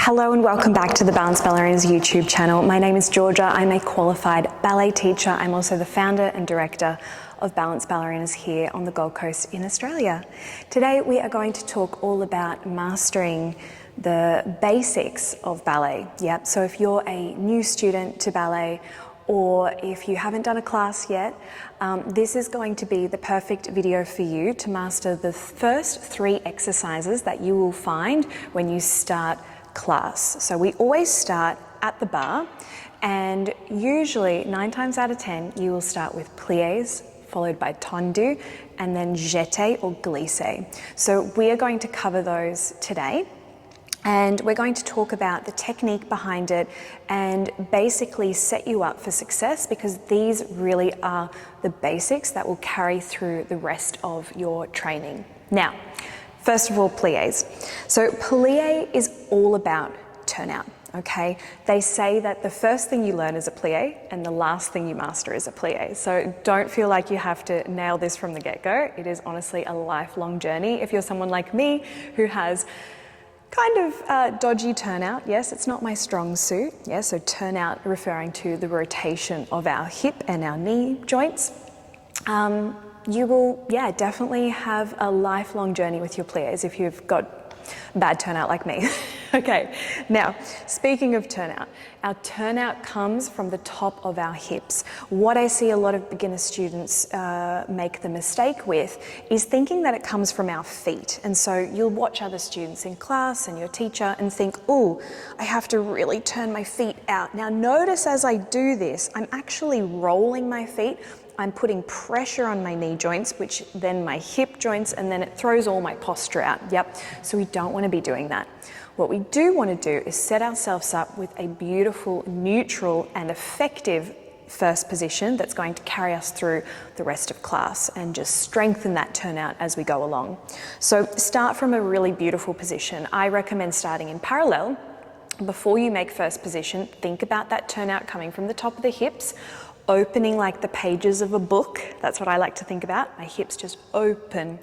Hello and welcome back to the Balanced Ballerinas YouTube channel. My name is Georgia. I'm a qualified ballet teacher. I'm also the founder and director of Balanced Ballerinas here on the Gold Coast in Australia. Today we are going to talk all about mastering the basics of ballet. Yep, so if you're a new student to ballet or if you haven't done a class yet, this is going to be the perfect video for you to master the first 3 exercises that you will find when you start class. So we always start at the bar, and usually 9 times out of 10 you will start with pliés followed by tondu and then jeté or glissé. So we are going to cover those today, and we're going to talk about the technique behind it and basically set you up for success, because these really are the basics that will carry through the rest of your training. Now, first of all, pliés. So plié is all about turnout, okay? They say that the first thing you learn is a plié and the last thing you master is a plié. So don't feel like you have to nail this from the get-go. It is honestly a lifelong journey. If you're someone like me who has kind of dodgy turnout, yes, it's not my strong suit. Yeah, so turnout referring to the rotation of our hip and our knee joints. You will, definitely have a lifelong journey with your pliés if you've got bad turnout like me. Okay, now, speaking of turnout, our turnout comes from the top of our hips. What I see a lot of beginner students make the mistake with is thinking that it comes from our feet. And so you'll watch other students in class and your teacher and think, oh, I have to really turn my feet out. Now notice as I do this, I'm actually rolling my feet. I'm putting pressure on my knee joints, which then my hip joints, and then it throws all my posture out. Yep, so we don't want to be doing that. What we do want to do is set ourselves up with a beautiful, neutral and effective first position that's going to carry us through the rest of class and just strengthen that turnout as we go along. So start from a really beautiful position. I recommend starting in parallel. Before you make first position, think about that turnout coming from the top of the hips, opening like the pages of a book. That's what I like to think about. My hips just open.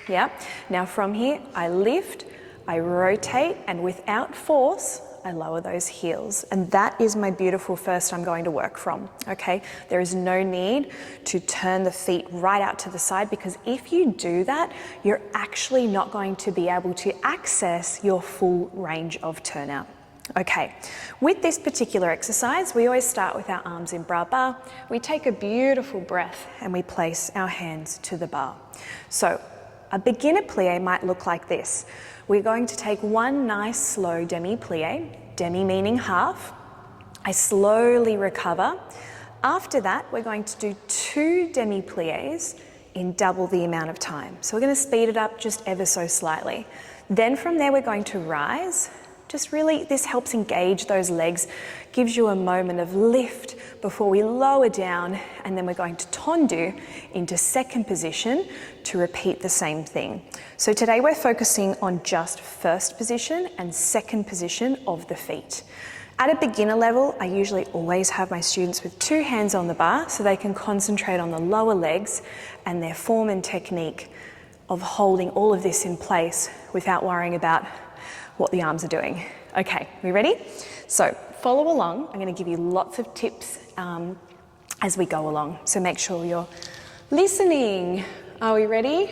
Yeah. Now from here, I lift, I rotate, and without force, I lower those heels. And that is my beautiful first I'm going to work from, okay? There is no need to turn the feet right out to the side, because if you do that, you're actually not going to be able to access your full range of turnout. Okay, with this particular exercise, we always start with our arms in bra bar. We take a beautiful breath and we place our hands to the bar. So a beginner plie might look like this. We're going to take one nice slow demi plie, demi meaning half. I slowly recover. After that, we're going to do 2 demi pliés in double the amount of time. So we're going to speed it up just ever so slightly. Then from there, we're going to rise. Just really, this helps engage those legs, gives you a moment of lift before we lower down, and then we're going to tondu into second position to repeat the same thing. So today we're focusing on just first position and second position of the feet. At a beginner level, I usually always have my students with 2 hands on the bar so they can concentrate on the lower legs and their form and technique of holding all of this in place without worrying about what the arms are doing. Okay, we ready? So follow along. I'm going to give you lots of tips as we go along. So make sure you're listening. Are we ready?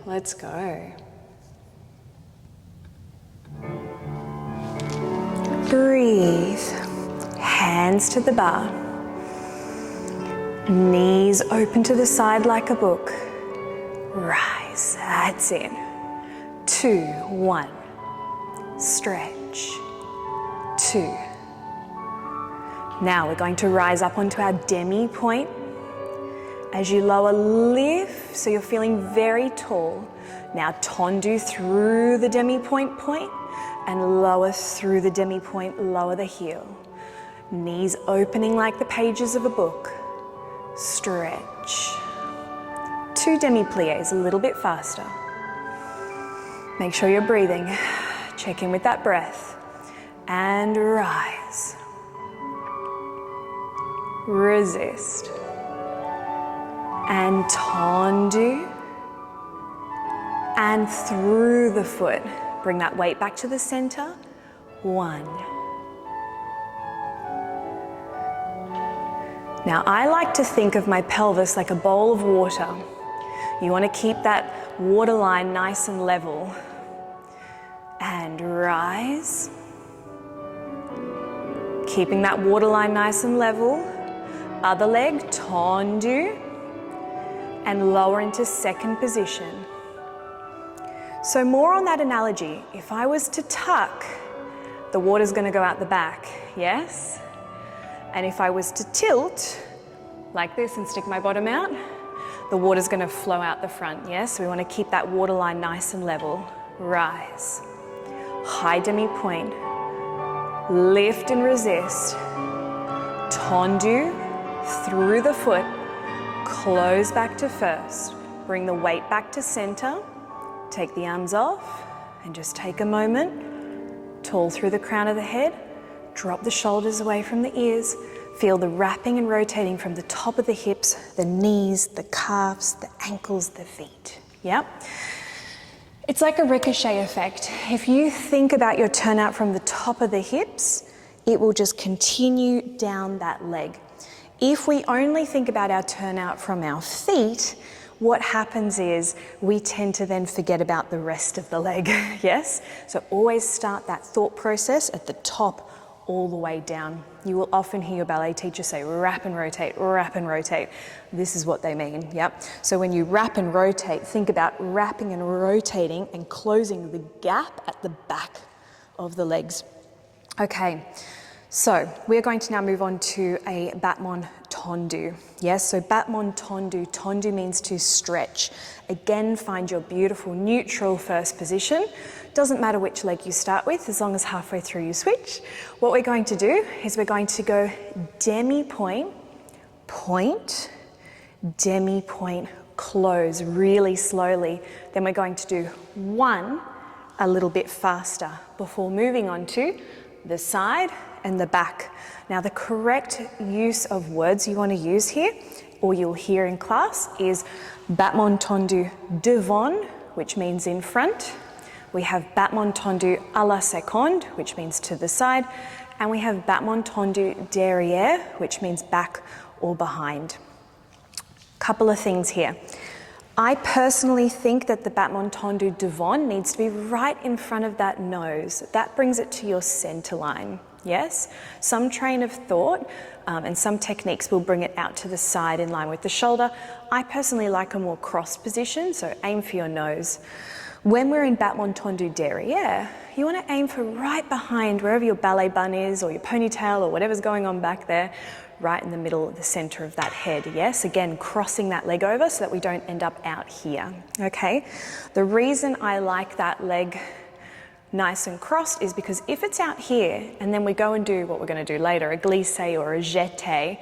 Let's go. Breathe. Hands to the bar. Knees open to the side like a book. Rise. That's it. 2, 1. Stretch. 2. Now we're going to rise up onto our demi point. As you lower, lift, so you're feeling very tall. Now tondu through the demi point and lower through the demi point, lower the heel. Knees opening like the pages of a book. Stretch. 2 demi pliés, a little bit faster. Make sure you're breathing. Check in with that breath. And rise. Resist. And tondu. And through the foot. Bring that weight back to the center. 1. Now, I like to think of my pelvis like a bowl of water. You want to keep that water line nice and level. And rise. Keeping that water line nice and level. Other leg, tendu. And lower into second position. So more on that analogy, if I was to tuck, the water's going to go out the back, yes? And if I was to tilt, like this, and stick my bottom out, the water's going to flow out the front, yes? So we want to keep that water line nice and level. Rise. High demi-point. Lift and resist. Tendu through the foot. Close back to first. Bring the weight back to center. Take the arms off and just take a moment. Tall through the crown of the head. Drop the shoulders away from the ears. Feel the wrapping and rotating from the top of the hips, the knees, the calves, the ankles, the feet. Yep. It's like a ricochet effect. If you think about your turnout from the top of the hips, it will just continue down that leg. If we only think about our turnout from our feet, what happens is we tend to then forget about the rest of the leg, yes? So always start that thought process at the top all the way down. You will often hear your ballet teacher say, wrap and rotate, wrap and rotate. This is what they mean, yep? So when you wrap and rotate, think about wrapping and rotating and closing the gap at the back of the legs. Okay, so we're going to now move on to a battement tendu. Yes, so battement tendu. Tendu means to stretch. Again, find your beautiful neutral first position. Doesn't matter which leg you start with, as long as halfway through you switch. What we're going to do is we're going to go demi-point, point, demi-point, close really slowly. Then we're going to do 1 a little bit faster before moving on to the side and the back. Now, the correct use of words you want to use here, or you'll hear in class, is battement tendu devant, which means in front. We have battement tendu à la seconde, which means to the side. And we have battement tendu derrière, which means back or behind. Couple of things here. I personally think that the battement tendu devant needs to be right in front of that nose. That brings it to your center line. Yes, some train of thought and some techniques will bring it out to the side in line with the shoulder. I personally like a more crossed position, so aim for your nose. When we're in battement tendu derrière, you want to aim for right behind wherever your ballet bun is, or your ponytail, or whatever's going on back there, right in the middle of the center of that head. Yes, again, crossing that leg over so that we don't end up out here. Okay, the reason I like that leg nice and crossed is because if it's out here and then we go and do what we're going to do later, a glissé or a jeté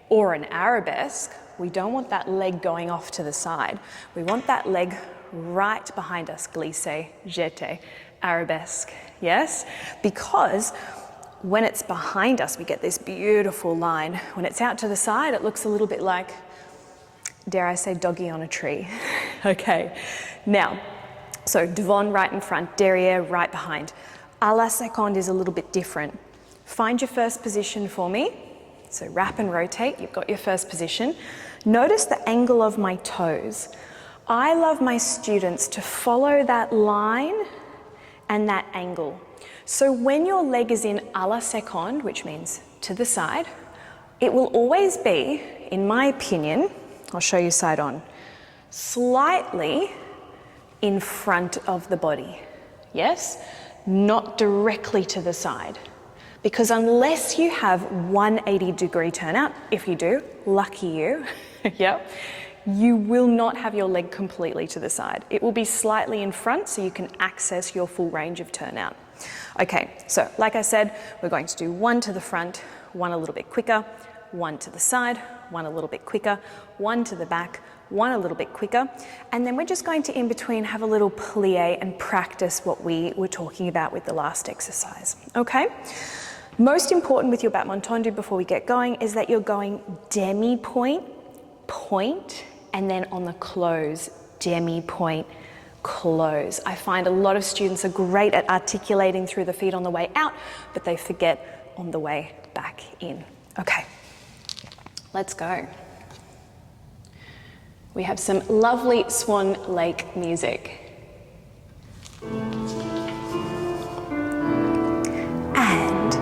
or an arabesque, we don't want that leg going off to the side. We want that leg right behind us, glissé, jeté, arabesque, yes? Because when it's behind us, we get this beautiful line. When it's out to the side, it looks a little bit like, dare I say, doggy on a tree. Okay, now, so devant right in front, derrière right behind. À la seconde is a little bit different. Find your first position for me. So wrap and rotate, you've got your first position. Notice the angle of my toes. I love my students to follow that line and that angle. So when your leg is in à la seconde, which means to the side, it will always be, in my opinion, I'll show you side on, slightly in front of the body, yes? Not directly to the side. Because unless you have 180-degree turnout, if you do, lucky you, yep, you will not have your leg completely to the side. It will be slightly in front so you can access your full range of turnout. Okay, so like I said, we're going to do 1 to the front, 1 a little bit quicker, 1 to the side, 1 a little bit quicker, 1 to the back, 1 a little bit quicker, and then we're just going to in between have a little plié and practice what we were talking about with the last exercise, okay? Most important with your battement tendu before we get going is that you're going demi-point, point, and then on the close, demi-point, close. I find a lot of students are great at articulating through the feet on the way out, but they forget on the way back in. Okay, let's go. We have some lovely Swan Lake music. And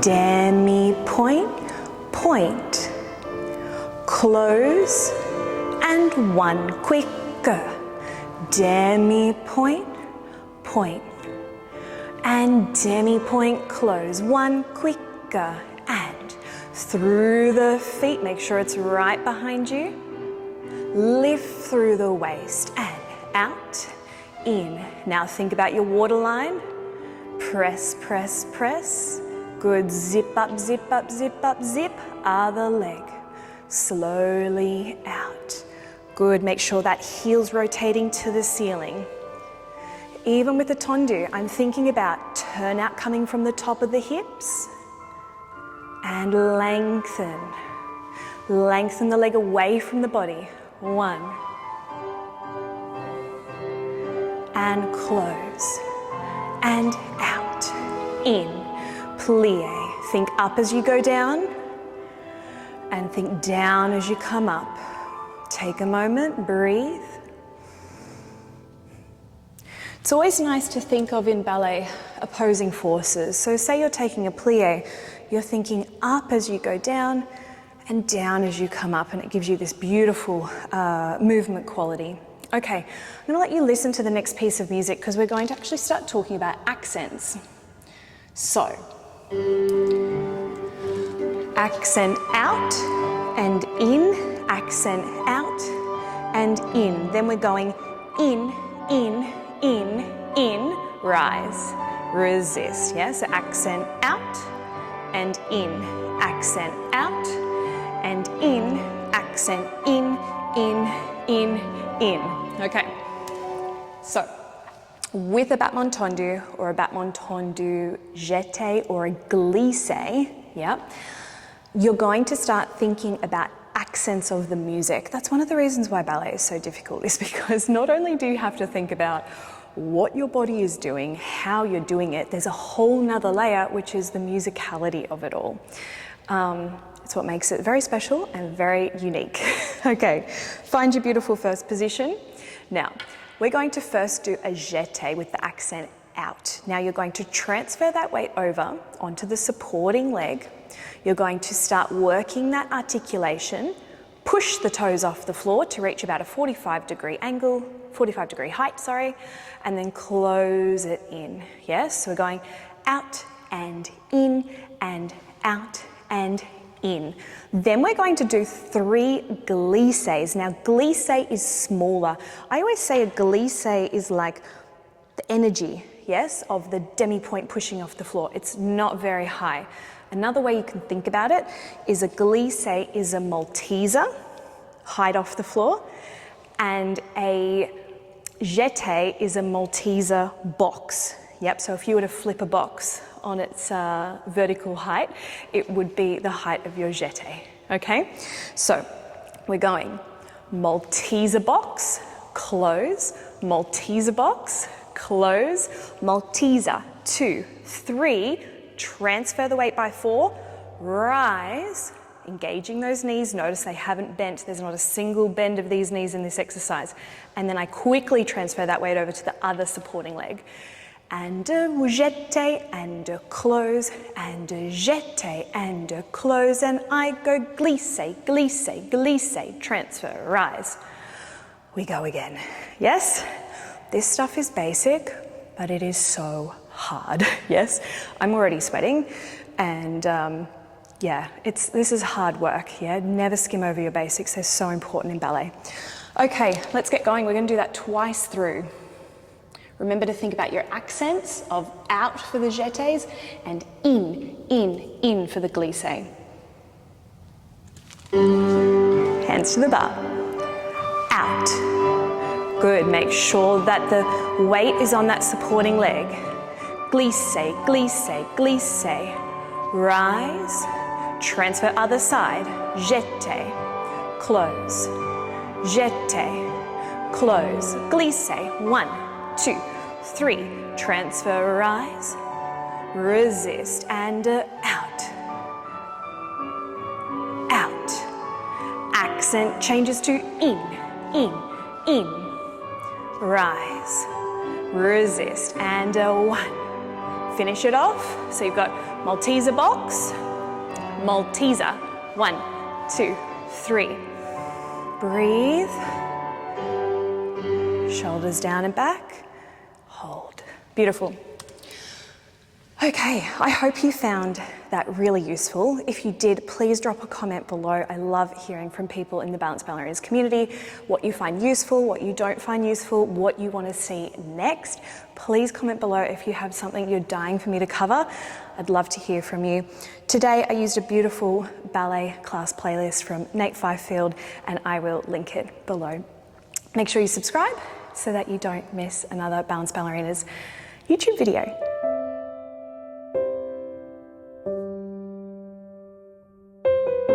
demi-point, point, close, and one quicker. Demi-point, point, and demi-point, close, one quicker, and through the feet, make sure it's right behind you. Lift through the waist and out, in. Now think about your waterline. Press, press, press. Good, zip up, zip up, zip up, zip. Other leg. Slowly out. Good, make sure that heel's rotating to the ceiling. Even with the tondu, I'm thinking about turnout coming from the top of the hips and lengthen. Lengthen the leg away from the body. One. And close. And out. In. Plié. Think up as you go down and think down as you come up. Take a moment, breathe. It's always nice to think of in ballet opposing forces. So say you're taking a plié, you're thinking up as you go down and down as you come up, and it gives you this beautiful movement quality. Okay, I'm going to let you listen to the next piece of music because we're going to actually start talking about accents. So, accent out and in, accent out and in. Then we're going in, rise, resist. Yeah, so accent out and in, accent out and in, accent in. Okay, so with a battement tendu or a battement tendu jete or a glissé, yeah, you're going to start thinking about accents of the music. That's one of the reasons why ballet is so difficult, is because not only do you have to think about what your body is doing, how you're doing it, there's a whole nother layer, which is the musicality of it all. It's what makes it very special and very unique. Okay, find your beautiful first position. Now, we're going to first do a jete with the accent out. Now you're going to transfer that weight over onto the supporting leg. You're going to start working that articulation, push the toes off the floor to reach about a 45-degree angle, 45-degree height, sorry, and then close it in. Yes, so we're going out and in and out and in. Then we're going to do 3 glisses. Now, glissé is smaller. I always say a glissé is like the energy, yes, of the demi-point pushing off the floor. It's not very high. Another way you can think about it is a glissé is a Malteser, height off the floor, and a jete is a Malteser box. Yep, so if you were to flip a box on its vertical height, it would be the height of your jete, okay? So we're going Malteser box, close, Malteser box, close, Malteser, 2, 3, transfer the weight by 4, rise, engaging those knees. Notice they haven't bent. There's not a single bend of these knees in this exercise. And then I quickly transfer that weight over to the other supporting leg. And a jete, and a close, and a jete, and a close, and I go glissé, glissé, glissé, transfer, rise. We go again. Yes? This stuff is basic, but it is so hard. Yes? I'm already sweating, and yeah, this is hard work. Yeah? Never skim over your basics. They're so important in ballet. Okay, let's get going. We're going to do that twice through. Remember to think about your accents of out for the jetés and in for the glissé. Hands to the bar. Out. Good, make sure that the weight is on that supporting leg. Glissé, glissé, glissé. Rise, transfer other side. Jete, close. Jete, close. Glissé, 1. 2, 3. Transfer, rise, resist, and out. Out. Accent changes to in, rise, resist, and 1. Finish it off. So you've got Malteser box, Malteser, 1, 2, 3. Breathe. Shoulders down and back. Hold. Beautiful. Okay, I hope you found that really useful. If you did, please drop a comment below. I love hearing from people in the Balanced Ballerinas community, what you find useful, what you don't find useful, what you want to see next. Please comment below if you have something you're dying for me to cover. I'd love to hear from you. Today, I used a beautiful ballet class playlist from Nate Fifield, and I will link it below. Make sure you subscribe so that you don't miss another Balanced Ballerinas YouTube video.